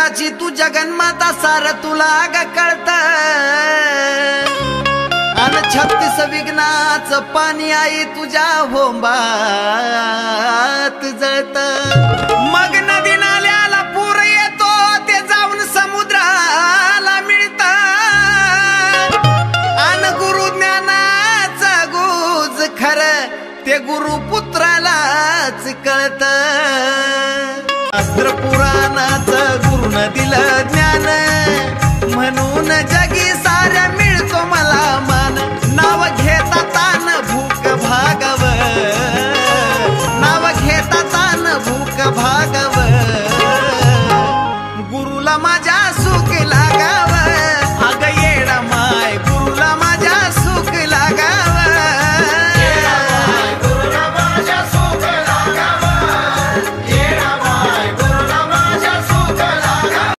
जगाची तू जगन्माता सार तुला ग कळत अन 36 विघ्नाचं पाणी आई तुझ्या होंबात जळत मग नदी नाल्याला पूर येतो ते जाऊन समुद्राला मिळत अन गुरु ज्ञानाचा गुज खरं ते गुरु पुत्रालाच कळत शास्त्र पुराणाचं गुरुन दिलं ज्ञान म्हणून जगी साऱ्या मिळतो मला मान नाव घेता तान भूक भागव नाव घेता तान भूक भागव गुरुला माझ्या